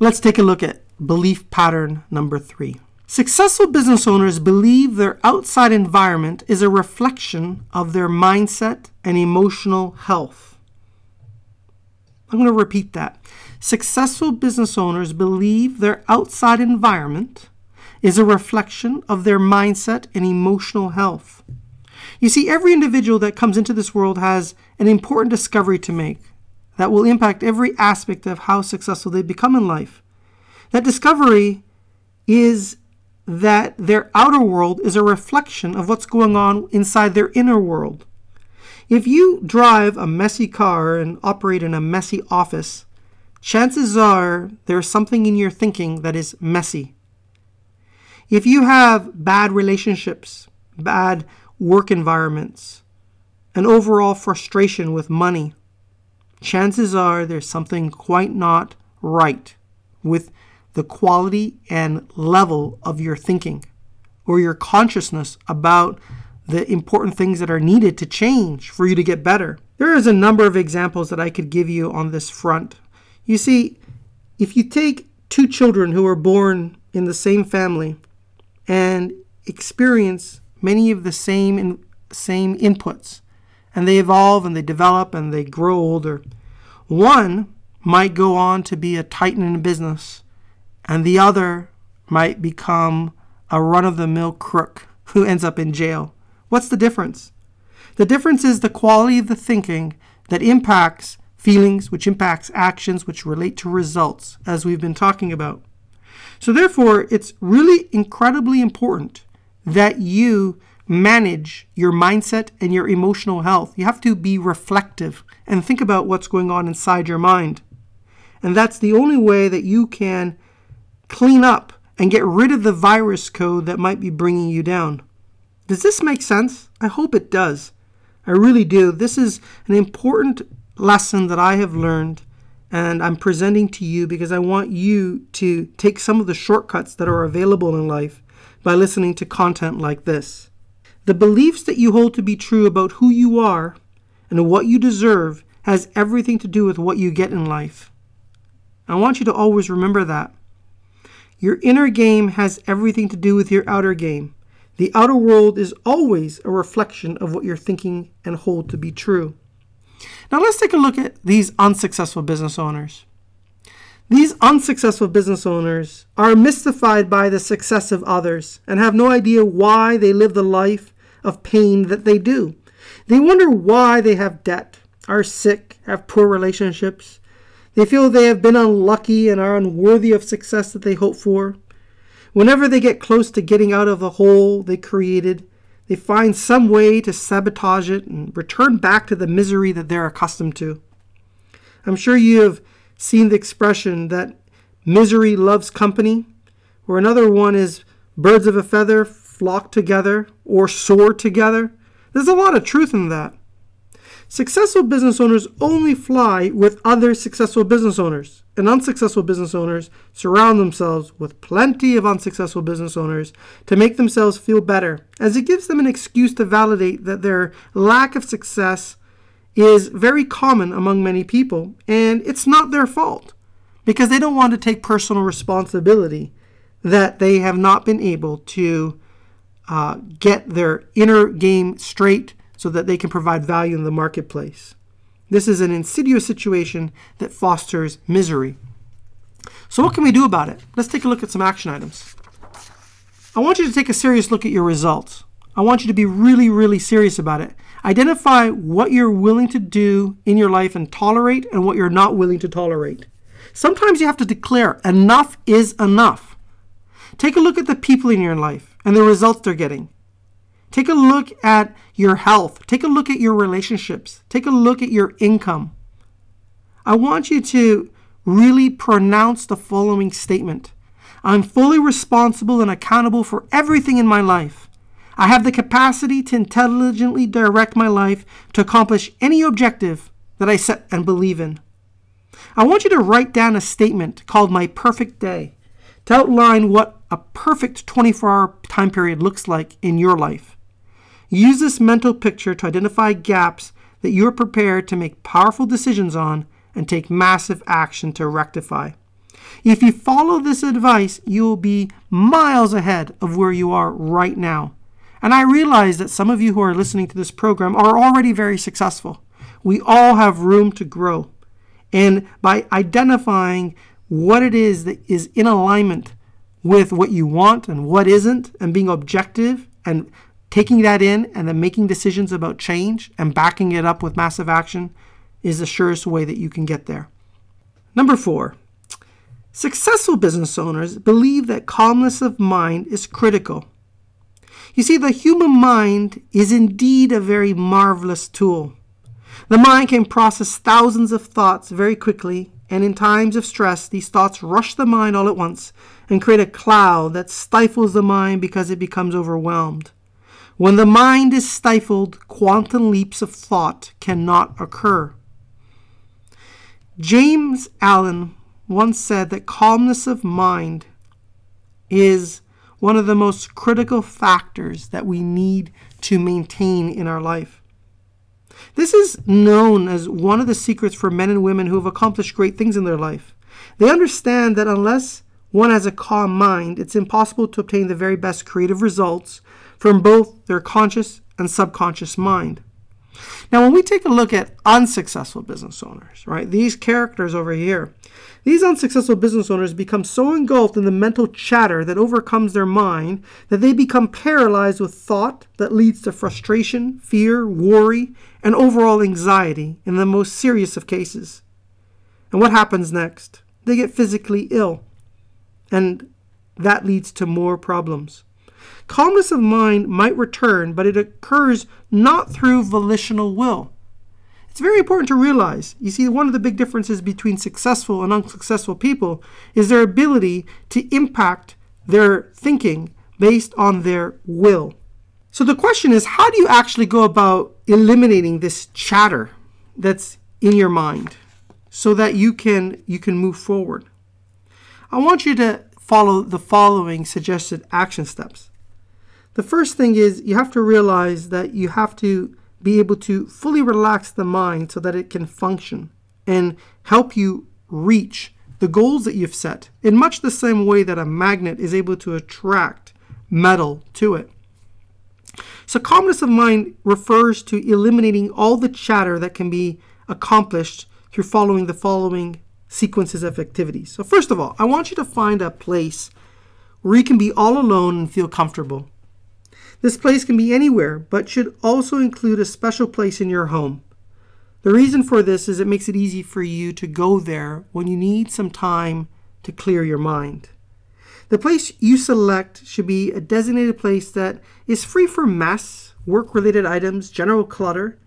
Let's take a look at belief pattern number 3. Successful business owners believe their outside environment is a reflection of their mindset and emotional health. I'm going to repeat that. Successful business owners believe their outside environment is a reflection of their mindset and emotional health. You see, every individual that comes into this world has an important discovery to make that will impact every aspect of how successful they become in life. That discovery is that their outer world is a reflection of what's going on inside their inner world. If you drive a messy car and operate in a messy office, chances are there's something in your thinking that is messy. If you have bad relationships, bad work environments, an overall frustration with money, chances are there's something quite not right with the quality and level of your thinking or your consciousness about the important things that are needed to change for you to get better. There is a number of examples that I could give you on this front. You see, if you take two children who are born in the same family and experience many of the same inputs, and they evolve and they develop and they grow older, one might go on to be a titan in business, and the other might become a run-of-the-mill crook who ends up in jail. What's the difference? The difference is the quality of the thinking that impacts feelings, which impacts actions, which relate to results, as we've been talking about. So therefore, it's really incredibly important that you manage your mindset and your emotional health. You have to be reflective and think about what's going on inside your mind. And that's the only way that you can clean up and get rid of the virus code that might be bringing you down. Does this make sense? I hope it does. I really do. This is an important lesson that I have learned, and I'm presenting to you because I want you to take some of the shortcuts that are available in life by listening to content like this. The beliefs that you hold to be true about who you are and what you deserve has everything to do with what you get in life. I want you to always remember that. Your inner game has everything to do with your outer game. The outer world is always a reflection of what you're thinking and hold to be true. Now let's take a look at these unsuccessful business owners. These unsuccessful business owners are mystified by the success of others and have no idea why they live the life of pain that they do. They wonder why they have debt, are sick, have poor relationships. They feel they have been unlucky and are unworthy of success that they hope for. Whenever they get close to getting out of the hole they created, they find some way to sabotage it and return back to the misery that they're accustomed to. I'm sure you have seen the expression that misery loves company, or another one is birds of a feather flock together or soar together. There's a lot of truth in that. Successful business owners only fly with other successful business owners, and unsuccessful business owners surround themselves with plenty of unsuccessful business owners to make themselves feel better, as it gives them an excuse to validate that their lack of success is very common among many people, and it's not their fault, because they don't want to take personal responsibility that they have not been able to get their inner game straight so that they can provide value in the marketplace. This is an insidious situation that fosters misery. So what can we do about it? Let's take a look at some action items. I want you to take a serious look at your results. I want you to be really, really serious about it. Identify what you're willing to do in your life and tolerate and what you're not willing to tolerate. Sometimes you have to declare enough is enough. Take a look at the people in your life and the results they're getting. Take a look at your health. Take a look at your relationships. Take a look at your income. I want you to really pronounce the following statement. I'm fully responsible and accountable for everything in my life. I have the capacity to intelligently direct my life to accomplish any objective that I set and believe in. I want you to write down a statement called My Perfect Day to outline what a perfect 24-hour time period looks like in your life. Use this mental picture to identify gaps that you are prepared to make powerful decisions on and take massive action to rectify. If you follow this advice, you'll be miles ahead of where you are right now. And I realize that some of you who are listening to this program are already very successful. We all have room to grow. And by identifying what it is that is in alignment with what you want and what isn't, and being objective and taking that in and then making decisions about change and backing it up with massive action is the surest way that you can get there. Number 4, successful business owners believe that calmness of mind is critical. You see, the human mind is indeed a very marvelous tool. The mind can process thousands of thoughts very quickly, and in times of stress, these thoughts rush the mind all at once and create a cloud that stifles the mind because it becomes overwhelmed. When the mind is stifled, quantum leaps of thought cannot occur. James Allen once said that calmness of mind is one of the most critical factors that we need to maintain in our life. This is known as one of the secrets for men and women who have accomplished great things in their life. They understand that unless one has a calm mind, it's impossible to obtain the very best creative results from both their conscious and subconscious mind. Now, when we take a look at unsuccessful business owners, right, these characters over here, these unsuccessful business owners become so engulfed in the mental chatter that overcomes their mind that they become paralyzed with thought that leads to frustration, fear, worry, and overall anxiety in the most serious of cases. And what happens next? They get physically ill, and that leads to more problems. Calmness of mind might return, but it occurs not through volitional will. It's very important to realize, you see, one of the big differences between successful and unsuccessful people is their ability to impact their thinking based on their will. So the question is, how do you actually go about eliminating this chatter that's in your mind so that you can move forward? I want you to follow the following suggested action steps. The first thing is you have to realize that you have to be able to fully relax the mind so that it can function and help you reach the goals that you've set in much the same way that a magnet is able to attract metal to it. So calmness of mind refers to eliminating all the chatter that can be accomplished through following the following sequences of activities. So first of all, I want you to find a place where you can be all alone and feel comfortable. This place can be anywhere, but should also include a special place in your home. The reason for this is it makes it easy for you to go there when you need some time to clear your mind. The place you select should be a designated place that is free from mess, work-related items, general clutter.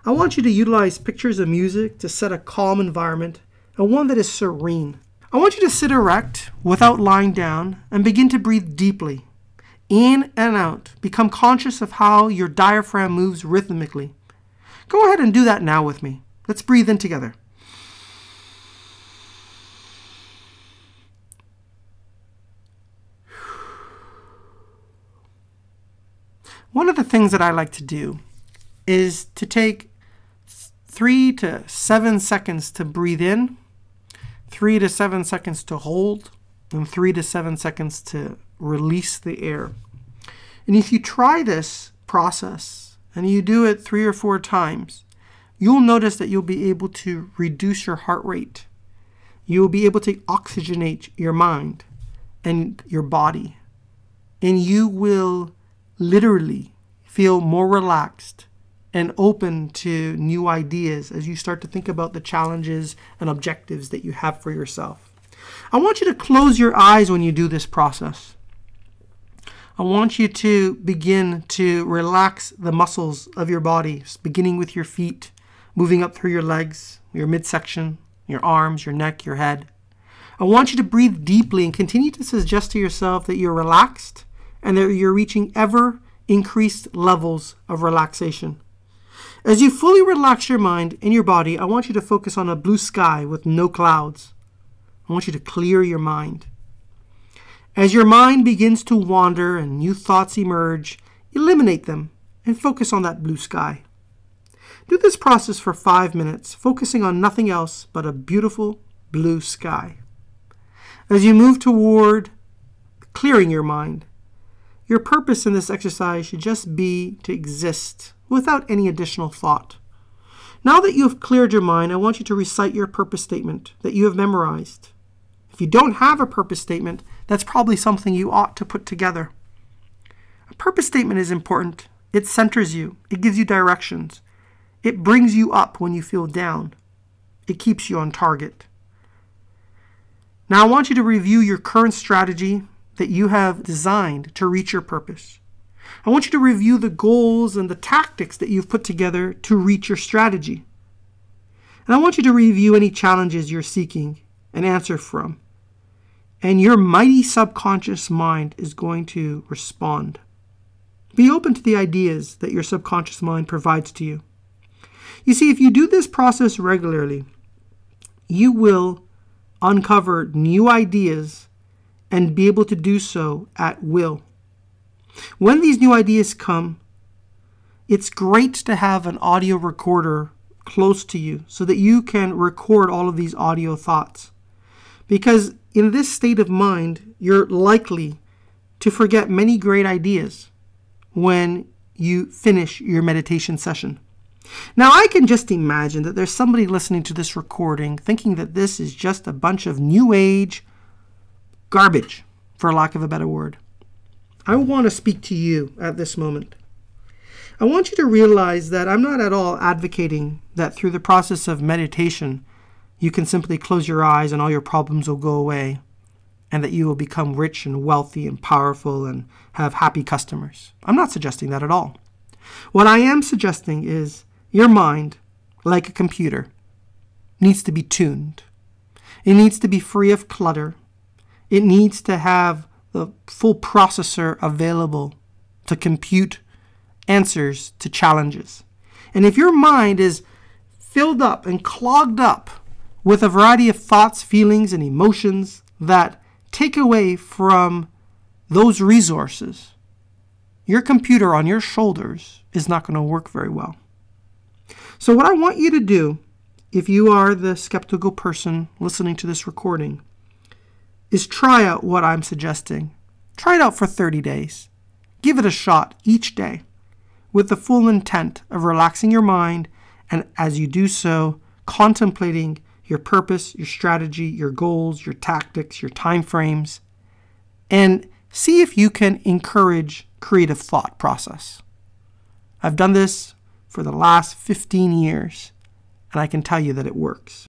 I want you to utilize pictures of music to set a calm environment and one that is serene. I want you to sit erect without lying down and begin to breathe deeply. In and out. Become conscious of how your diaphragm moves rhythmically. Go ahead and do that now with me. Let's breathe in together. One of the things that I like to do is to take 3 to 7 seconds to breathe in, 3 to 7 seconds to hold, and 3 to 7 seconds to release the air. And if you try this process and you do it 3 or 4 times, you'll notice that you'll be able to reduce your heart rate. You'll be able to oxygenate your mind and your body. And you will literally feel more relaxed and open to new ideas as you start to think about the challenges and objectives that you have for yourself. I want you to close your eyes when you do this process. I want you to begin to relax the muscles of your body, beginning with your feet, moving up through your legs, your midsection, your arms, your neck, your head. I want you to breathe deeply and continue to suggest to yourself that you're relaxed and that you're reaching ever increased levels of relaxation. As you fully relax your mind and your body, I want you to focus on a blue sky with no clouds. I want you to clear your mind. As your mind begins to wander and new thoughts emerge, eliminate them and focus on that blue sky. Do this process for 5 minutes, focusing on nothing else but a beautiful blue sky. As you move toward clearing your mind, your purpose in this exercise should just be to exist without any additional thought. Now that you have cleared your mind, I want you to recite your purpose statement that you have memorized. If you don't have a purpose statement, that's probably something you ought to put together. A purpose statement is important. It centers you. It gives you directions. It brings you up when you feel down. It keeps you on target. Now I want you to review your current strategy that you have designed to reach your purpose. I want you to review the goals and the tactics that you've put together to reach your strategy. And I want you to review any challenges you're seeking an answer from. And your mighty subconscious mind is going to respond. Be open to the ideas that your subconscious mind provides to you. You see, if you do this process regularly, you will uncover new ideas and be able to do so at will. When these new ideas come, it's great to have an audio recorder close to you so that you can record all of these audio thoughts. Because in this state of mind, you're likely to forget many great ideas when you finish your meditation session. Now, I can just imagine that there's somebody listening to this recording thinking that this is just a bunch of new age garbage, for lack of a better word. I want to speak to you at this moment. I want you to realize that I'm not at all advocating that through the process of meditation, you can simply close your eyes and all your problems will go away, and that you will become rich and wealthy and powerful and have happy customers. I'm not suggesting that at all. What I am suggesting is your mind, like a computer, needs to be tuned. It needs to be free of clutter. It needs to have the full processor available to compute answers to challenges. And if your mind is filled up and clogged up with a variety of thoughts, feelings, and emotions that take away from those resources, your computer on your shoulders is not going to work very well. So what I want you to do, if you are the skeptical person listening to this recording, is try out what I'm suggesting. Try it out for 30 days. Give it a shot each day with the full intent of relaxing your mind, and as you do so, contemplating your purpose, your strategy, your goals, your tactics, your time frames, and see if you can encourage creative thought process. I've done this for the last 15 years, and I can tell you that it works.